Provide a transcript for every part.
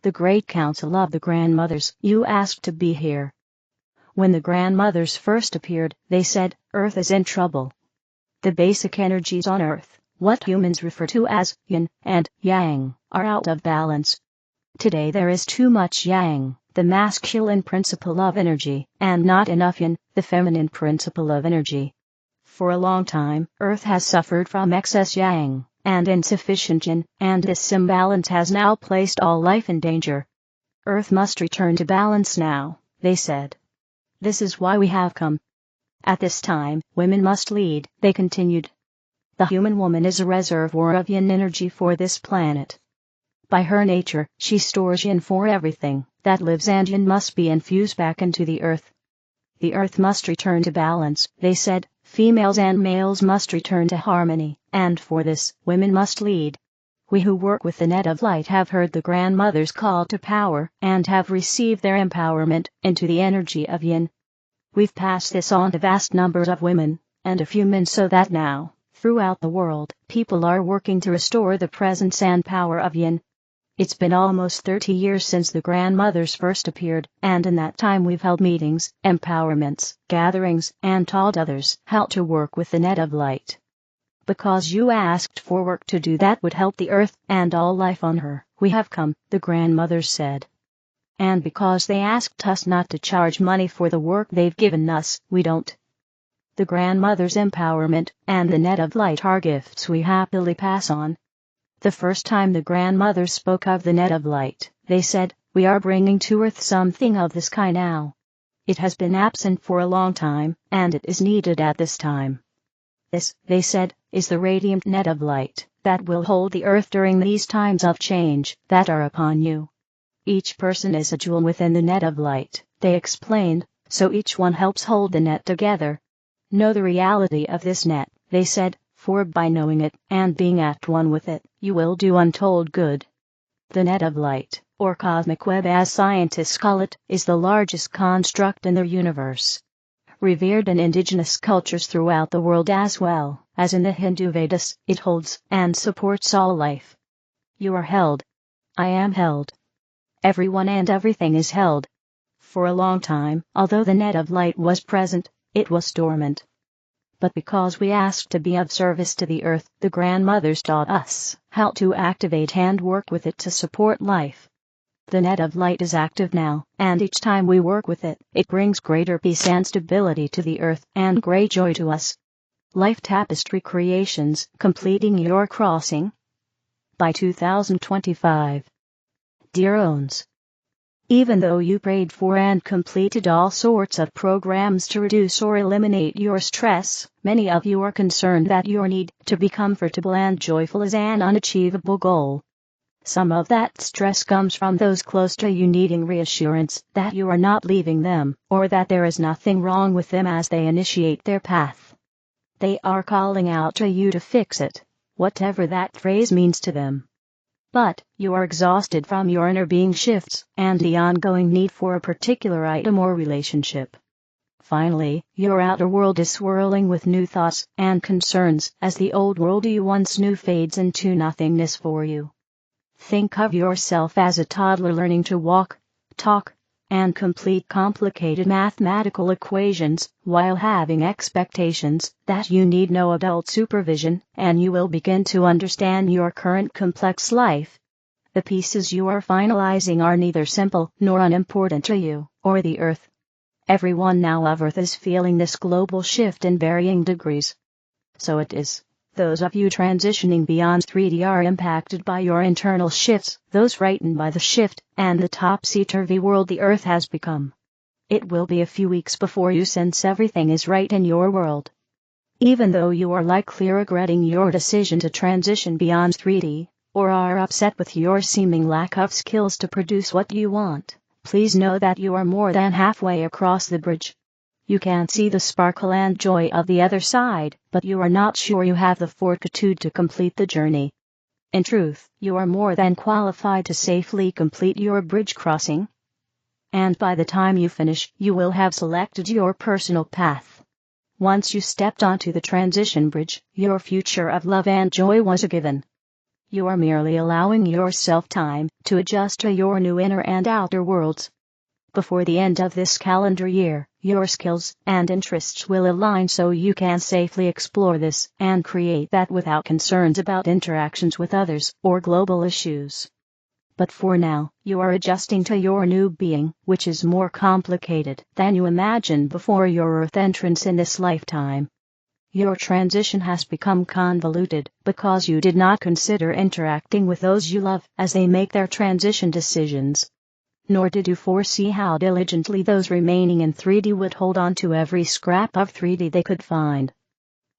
the Great Council of the Grandmothers. You asked to be here. When the Grandmothers first appeared, they said, Earth is in trouble. The basic energies on Earth, what humans refer to as yin and yang, are out of balance. Today there is too much yang, the masculine principle of energy, and not enough yin, the feminine principle of energy. For a long time, Earth has suffered from excess yang and insufficient yin, and this imbalance has now placed all life in danger. Earth must return to balance now, they said. This is why we have come. At this time, women must lead, they continued. The human woman is a reservoir of yin energy for this planet. By her nature, she stores yin for everything that lives, and yin must be infused back into the earth. The earth must return to balance, they said. Females and males must return to harmony, and for this, women must lead. We who work with the net of light have heard the Grandmother's call to power, and have received their empowerment into the energy of yin. We've passed this on to vast numbers of women, and a few men, so that now, throughout the world, people are working to restore the presence and power of yin. It's been almost 30 years since the Grandmothers first appeared, and in that time we've held meetings, empowerments, gatherings, and taught others how to work with the net of light. Because you asked for work to do that would help the earth and all life on her, we have come, the Grandmothers said. And because they asked us not to charge money for the work they've given us, we don't. The Grandmother's empowerment and the net of light are gifts we happily pass on. The first time the Grandmothers spoke of the net of light, they said, we are bringing to earth something of this kind now. It has been absent for a long time, and it is needed at this time. This, they said, is the radiant net of light that will hold the earth during these times of change that are upon you. Each person is a jewel within the net of light, they explained, so each one helps hold the net together. Know the reality of this net, they said, for by knowing it, and being at one with it, you will do untold good. The net of light, or cosmic web as scientists call it, is the largest construct in the universe. Revered in indigenous cultures throughout the world as well as in the Hindu Vedas, it holds and supports all life. You are held. I am held. Everyone and everything is held. For a long time, although the net of light was present, it was dormant. But because we asked to be of service to the earth, the Grandmothers taught us how to activate and work with it to support life. The net of light is active now, and each time we work with it, it brings greater peace and stability to the earth, and great joy to us. Life Tapestry Creations, completing your crossing by 2025. Dear Owns, even though you prayed for and completed all sorts of programs to reduce or eliminate your stress, many of you are concerned that your need to be comfortable and joyful is an unachievable goal. Some of that stress comes from those close to you needing reassurance that you are not leaving them, or that there is nothing wrong with them as they initiate their path. They are calling out to you to fix it, whatever that phrase means to them. But you are exhausted from your inner being shifts and the ongoing need for a particular item or relationship. Finally, your outer world is swirling with new thoughts and concerns as the old world you once knew fades into nothingness for you. Think of yourself as a toddler learning to walk, talk, and complete complicated mathematical equations while having expectations that you need no adult supervision, and you will begin to understand your current complex life. The pieces you are finalizing are neither simple nor unimportant to you or the earth. Everyone now of Earth is feeling this global shift in varying degrees. So it is. Those of you transitioning beyond 3D are impacted by your internal shifts, those frightened by the shift and the topsy-turvy world the Earth has become. It will be a few weeks before you sense everything is right in your world. Even though you are likely regretting your decision to transition beyond 3D, or are upset with your seeming lack of skills to produce what you want, please know that you are more than halfway across the bridge. You can see the sparkle and joy of the other side, but you are not sure you have the fortitude to complete the journey. In truth, you are more than qualified to safely complete your bridge crossing. And by the time you finish, you will have selected your personal path. Once you stepped onto the transition bridge, your future of love and joy was a given. you are merely allowing yourself time to adjust to your new inner and outer worlds. Before the end of this calendar year, your skills and interests will align so you can safely explore this and create that without concerns about interactions with others or global issues. But for now, you are adjusting to your new being, which is more complicated than you imagined before your Earth entrance in this lifetime. Your transition has become convoluted because you did not consider interacting with those you love as they make their transition decisions. Nor did you foresee how diligently those remaining in 3D would hold on to every scrap of 3D they could find.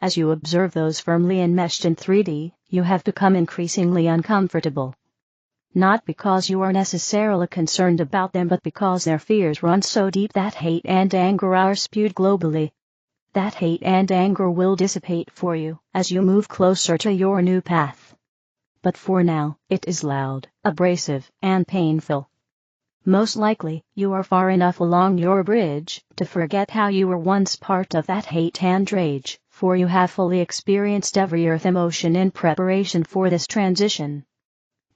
As you observe those firmly enmeshed in 3D, you have become increasingly uncomfortable. Not because you are necessarily concerned about them, but because their fears run so deep that hate and anger are spewed globally. That hate and anger will dissipate for you as you move closer to your new path. But for now, it is loud, abrasive, and painful. Most likely, you are far enough along your bridge to forget how you were once part of that hate and rage, for you have fully experienced every Earth emotion in preparation for this transition.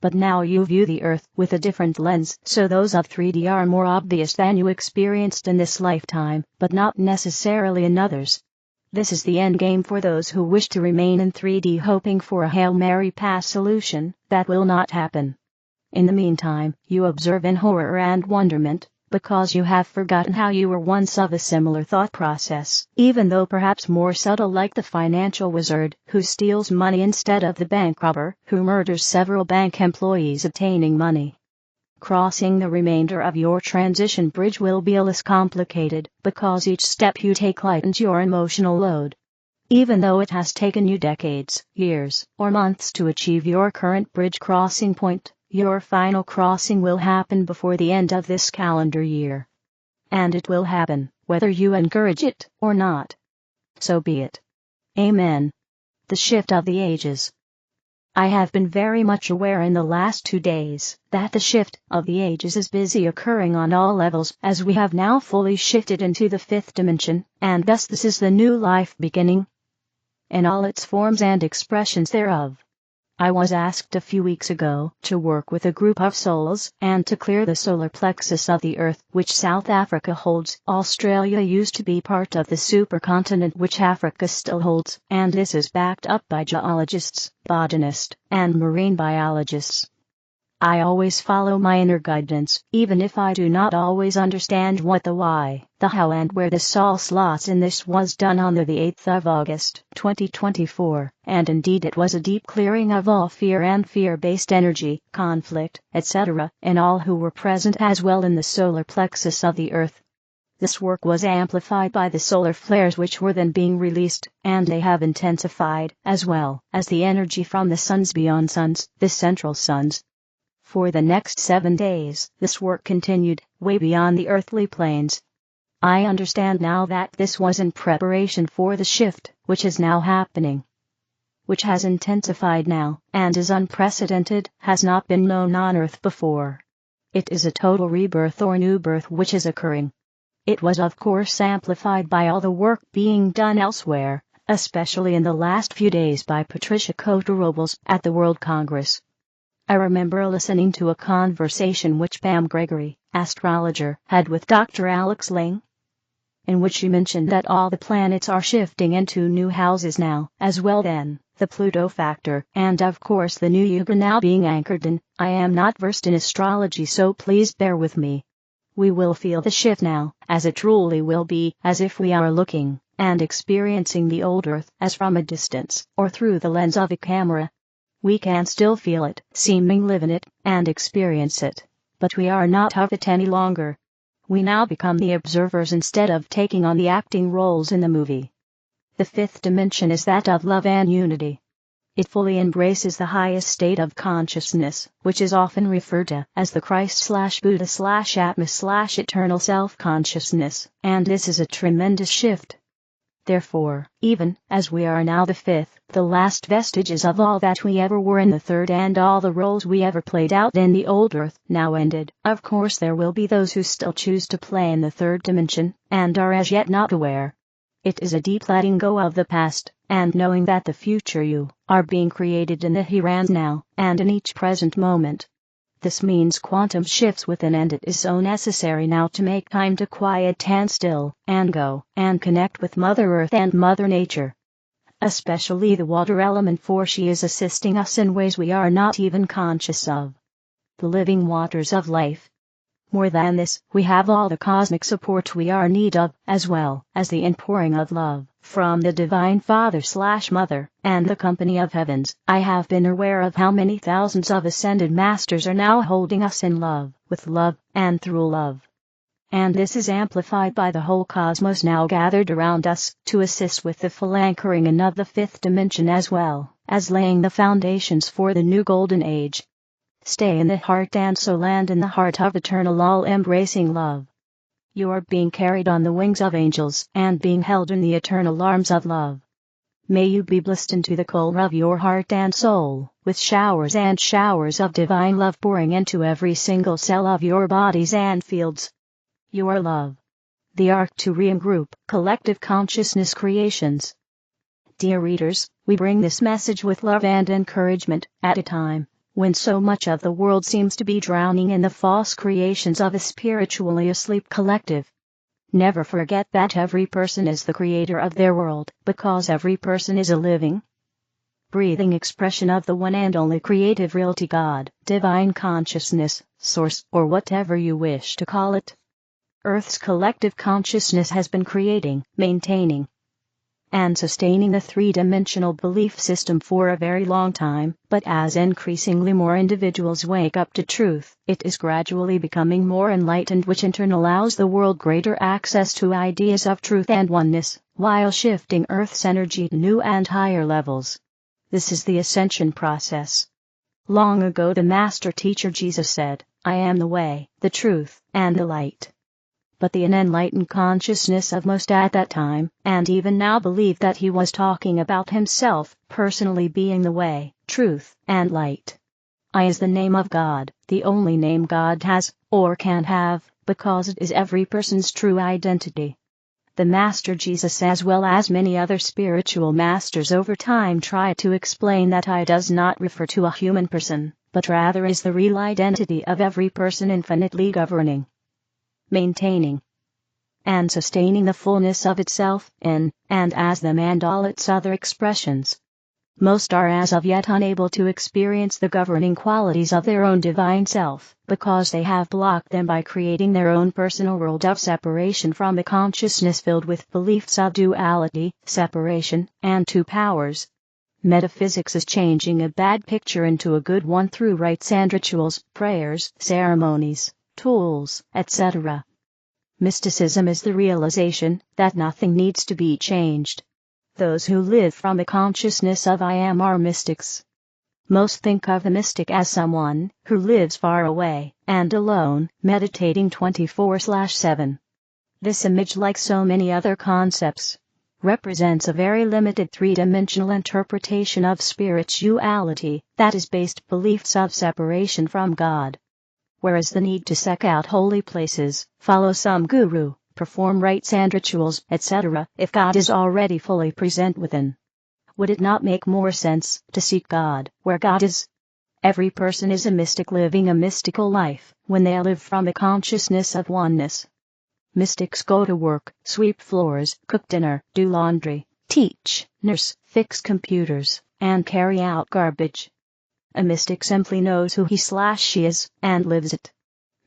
But now you view the Earth with a different lens, so those of 3D are more obvious than you experienced in this lifetime, but not necessarily in others. This is the endgame for those who wish to remain in 3D hoping for a Hail Mary pass solution that will not happen. In the meantime, you observe in horror and wonderment, because you have forgotten how you were once of a similar thought process, even though perhaps more subtle, like the financial wizard who steals money instead of the bank robber who murders several bank employees obtaining money. Crossing the remainder of your transition bridge will be less complicated, because each step you take lightens your emotional load. Even though it has taken you decades, years, or months to achieve your current bridge crossing point, your final crossing will happen before the end of this calendar year. And it will happen, whether you encourage it or not. So be it. Amen. The shift of the ages. I have been very much aware in the last 2 days that the shift of the ages is busy occurring on all levels, as we have now fully shifted into the 5th dimension, and thus this is the new life beginning, in all its forms and expressions thereof. I was asked a few weeks ago to work with a group of souls and to clear the solar plexus of the Earth, which South Africa holds. Australia used to be part of the supercontinent which Africa still holds, and this is backed up by geologists, botanists, and marine biologists. I always follow my inner guidance, even if I do not always understand what the why, the how and where this all slots in. This was done on the 8th of August, 2024, and indeed it was a deep clearing of all fear and fear-based energy, conflict, etc., in all who were present, as well in the solar plexus of the Earth. This work was amplified by the solar flares which were then being released, and they have intensified, as well as the energy from the suns beyond suns, the central suns. For the next 7 days, this work continued, way beyond the earthly planes. I understand now that this was in preparation for the shift, which is now happening. Which has intensified now, and is unprecedented, has not been known on Earth before. It is a total rebirth or new birth which is occurring. It was of course amplified by all the work being done elsewhere, especially in the last few days by Patricia Cote-Robles at the World Congress. I remember listening to a conversation which Pam Gregory, astrologer, had with Dr. Alex Lang, in which she mentioned that all the planets are shifting into new houses now, as well then, the Pluto factor, and of course the new yuga now being anchored in. I am not versed in astrology, so please bear with me. We will feel the shift now, as it truly will be, as if we are looking and experiencing the old Earth as from a distance, or through the lens of a camera. We can still feel it, seeming live in it, and experience it. But we are not of it any longer. We now become the observers instead of taking on the acting roles in the movie. The 5th dimension is that of love and unity. It fully embraces the highest state of consciousness, which is often referred to as the Christ/Buddha/Atma/eternal self-consciousness, and this is a tremendous shift. Therefore, even as we are now the 5th, the last vestiges of all that we ever were in the 3rd and all the roles we ever played out in the old Earth now ended. Of course there will be those who still choose to play in the 3rd dimension, and are as yet not aware. It is a deep letting go of the past, and knowing that the future you are being created in the here and now, and in each present moment. This means quantum shifts within, and it is so necessary now to make time to quiet and still, and go, and connect with Mother Earth and Mother Nature. Especially the water element, for she is assisting us in ways we are not even conscious of. The living waters of life. More than this, we have all the cosmic support we are in need of, as well as the inpouring of love from the Divine Father/Mother, and the company of heavens. I have been aware of how many thousands of ascended masters are now holding us in love, with love, and through love. And this is amplified by the whole cosmos now gathered around us, to assist with the full anchoring in of the fifth dimension, as well as laying the foundations for the new golden age. Stay in the heart and so land in the heart of eternal all-embracing love. You are being carried on the wings of angels and being held in the eternal arms of love. May you be blessed into the core of your heart and soul, with showers and showers of divine love pouring into every single cell of your bodies and fields. Your love. The Arcturian Group, Collective Consciousness Creations. Dear readers, we bring this message with love and encouragement, at a time when so much of the world seems to be drowning in the false creations of a spiritually asleep collective. Never forget that every person is the creator of their world, because every person is a living, breathing expression of the one and only creative reality, God, divine consciousness, source, or whatever you wish to call it. Earth's collective consciousness has been creating, maintaining, and sustaining the three-dimensional belief system for a very long time, but as increasingly more individuals wake up to truth, it is gradually becoming more enlightened, which in turn allows the world greater access to ideas of truth and oneness, while shifting Earth's energy to new and higher levels. This is the ascension process. Long ago the Master Teacher Jesus said, "I am the way, the truth, and the light." But the unenlightened consciousness of most at that time, and even now, believed that he was talking about himself, personally being the way, truth, and light. I is the name of God, the only name God has, or can have, because it is every person's true identity. The Master Jesus, as well as many other spiritual masters over time, try to explain that I does not refer to a human person, but rather is the real identity of every person, infinitely governing, maintaining, and sustaining the fullness of itself, in, and as them and all its other expressions. Most are as of yet unable to experience the governing qualities of their own divine self, because they have blocked them by creating their own personal world of separation from the consciousness filled with beliefs of duality, separation, and two powers. Metaphysics is changing a bad picture into a good one through rites and rituals, prayers, ceremonies, tools, etc. Mysticism is the realization that nothing needs to be changed. Those who live from the consciousness of I am are mystics. Most think of the mystic as someone who lives far away and alone, meditating 24/7. This image, like so many other concepts, represents a very limited three-dimensional interpretation of spirituality that is based beliefs of separation from God. Whereas the need to seek out holy places, follow some guru, perform rites and rituals, etc., if God is already fully present within. Would it not make more sense to seek God where God is? Every person is a mystic living a mystical life when they live from the consciousness of oneness. Mystics go to work, sweep floors, cook dinner, do laundry, teach, nurse, fix computers, and carry out garbage. A mystic simply knows who he/she is, and lives it.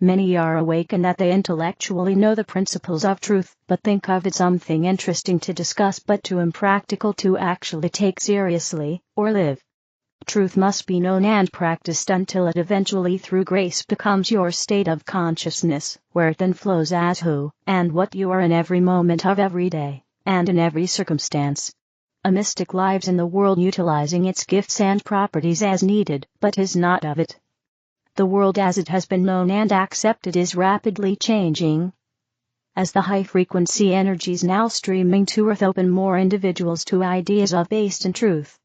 Many are awakened that they intellectually know the principles of truth, but think of it something interesting to discuss but too impractical to actually take seriously, or live. Truth must be known and practiced until it eventually through grace becomes your state of consciousness, where it then flows as who and what you are in every moment of every day, and in every circumstance. A mystic lives in the world utilizing its gifts and properties as needed, but is not of it. The world as it has been known and accepted is rapidly changing. As the high-frequency energies now streaming to Earth open more individuals to ideas of based in truth.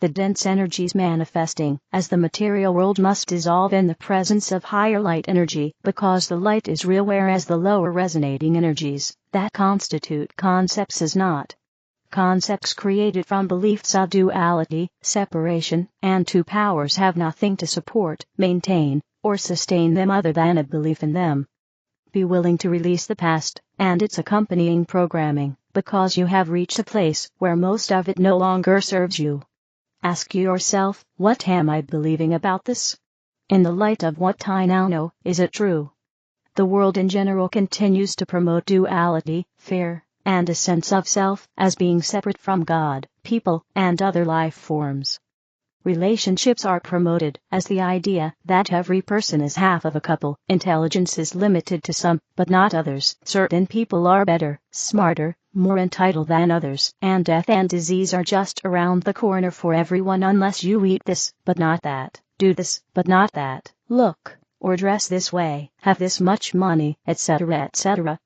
the dense energies manifesting as the material world must dissolve in the presence of higher light energy, because the light is real, whereas the lower resonating energies that constitute concepts is not. Concepts created from beliefs of duality, separation, and two powers have nothing to support, maintain, or sustain them other than a belief in them. Be willing to release the past and its accompanying programming, because you have reached a place where most of it no longer serves you. Ask yourself, what am I believing about this? In the light of what I now know, is it true? The world in general continues to promote duality, fear, and a sense of self as being separate from God, people, and other life forms. Relationships are promoted as the idea that every person is half of a couple. Intelligence is limited to some, but not others. Certain people are better, smarter, more entitled than others, and death and disease are just around the corner for everyone unless you eat this, but not that, do this, but not that, look, or dress this way, have this much money, etc., etc.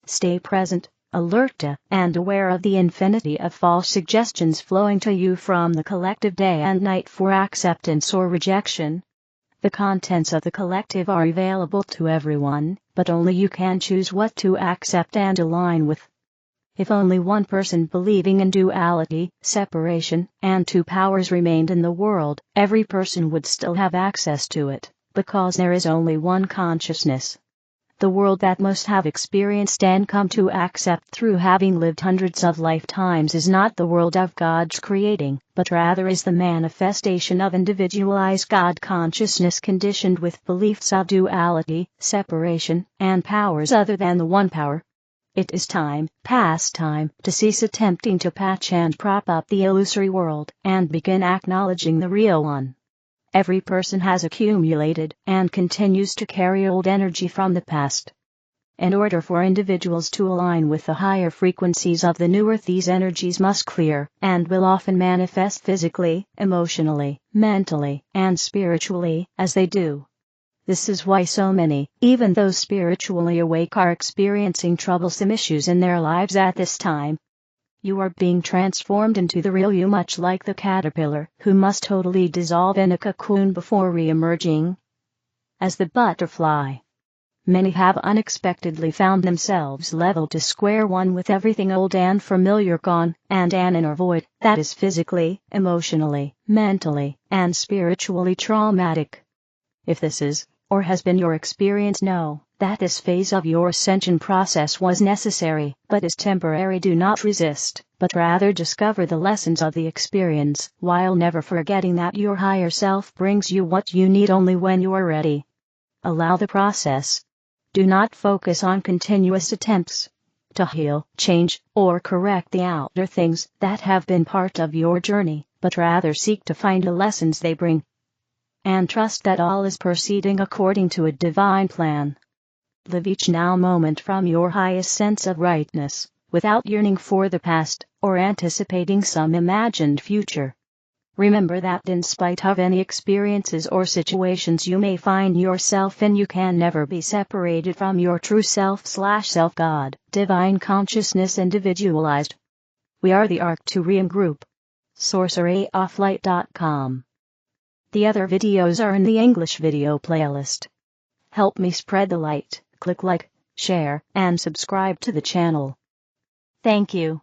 Stay present, alert and aware of the infinity of false suggestions flowing to you from the collective day and night for acceptance or rejection. The contents of the collective are available to everyone, but only you can choose what to accept and align with. If only one person believing in duality, separation, and two powers remained in the world, every person would still have access to it, because there is only one consciousness. The world that most have experienced and come to accept through having lived hundreds of lifetimes is not the world of God's creating, but rather is the manifestation of individualized God consciousness conditioned with beliefs of duality, separation, and powers other than the one power. It is time, past time, to cease attempting to patch and prop up the illusory world, and begin acknowledging the real one. Every person has accumulated and continues to carry old energy from the past. In order for individuals to align with the higher frequencies of the new earth, these energies must clear, and will often manifest physically, emotionally, mentally, and spiritually, as they do. This is why so many, even those spiritually awake, are experiencing troublesome issues in their lives at this time. You are being transformed into the real you, much like the caterpillar, who must totally dissolve in a cocoon before re-emerging as the butterfly. Many have unexpectedly found themselves leveled to square one with everything old and familiar gone, and an inner void that is physically, emotionally, mentally, and spiritually traumatic. If this is, or has been your experience, know that this phase of your ascension process was necessary, but is temporary. Do not resist, but rather discover the lessons of the experience, while never forgetting that your higher self brings you what you need only when you are ready. Allow the process. Do not focus on continuous attempts to heal, change, or correct the outer things that have been part of your journey, but rather seek to find the lessons they bring. And trust that all is proceeding according to a divine plan. Live each now moment from your highest sense of rightness, without yearning for the past, or anticipating some imagined future. Remember that in spite of any experiences or situations you may find yourself in, you can never be separated from your true self/self God, divine consciousness individualized. We are the Arcturian group. sorceryofflight.com. The other videos are in the English video playlist. Help me spread the light. Click like, share, and subscribe to the channel. Thank you.